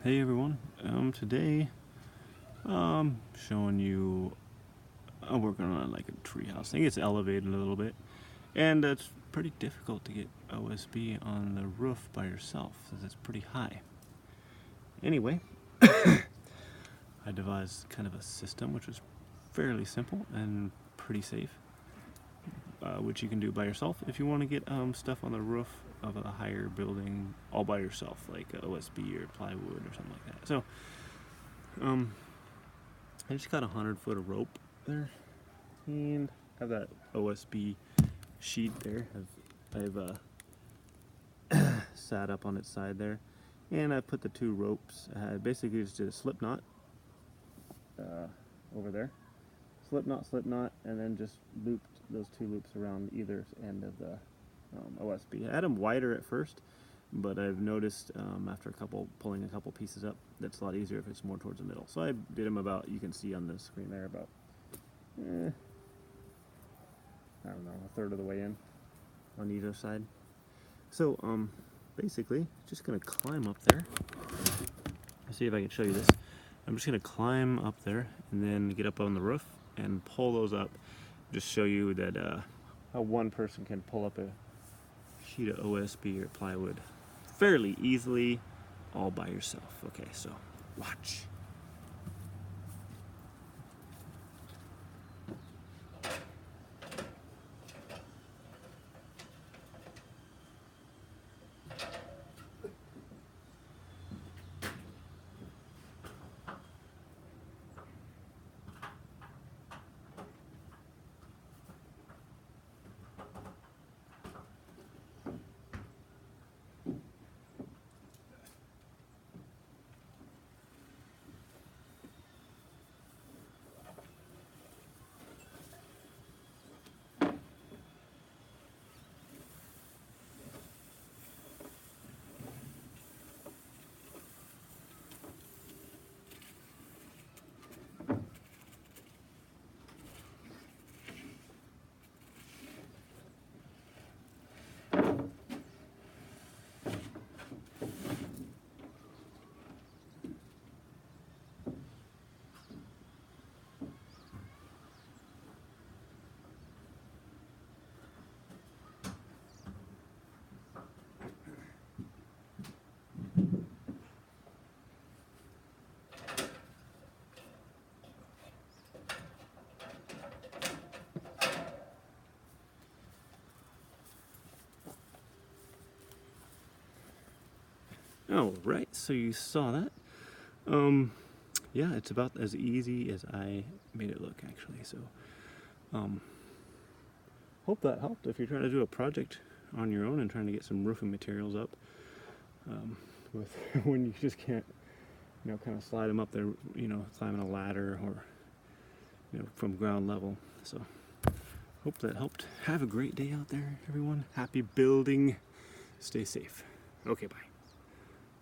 Hey everyone, today showing you I'm working on like a treehouse. I think it's elevated a little bit, and it's pretty difficult to get OSB on the roof by yourself because it's pretty high. Anyway, I devised kind of a system which is fairly simple and pretty safe, which you can do by yourself if you want to get stuff on the roof of a higher building all by yourself, like OSB or plywood or something like that. So I just got 100 foot of rope there, and I've got OSB sheet there. I've sat up on its side there, and I put the two ropes. I basically just did a slip knot over there, slip knot, and then just looped those two loops around either end of the OSB. I had them wider at first, but I've noticed after pulling a couple pieces up, that's a lot easier if it's more towards the middle. So I did them about, you can see on the screen there, about I don't know, a third of the way in on either side. So basically just gonna climb up there. Let's see if I can show you this. I'm just gonna climb up there and then get up on the roof and pull those up. Just show you that how one person can pull up a sheet of OSB or plywood fairly easily all by yourself. Okay, so watch. Alright, so you saw that. Yeah, it's about as easy as I made it look, actually. So, hope that helped if you're trying to do a project on your own and trying to get some roofing materials up. With when you just can't, kind of slide them up there, climbing a ladder or, from ground level. So, hope that helped. Have a great day out there, everyone. Happy building. Stay safe. Okay, bye.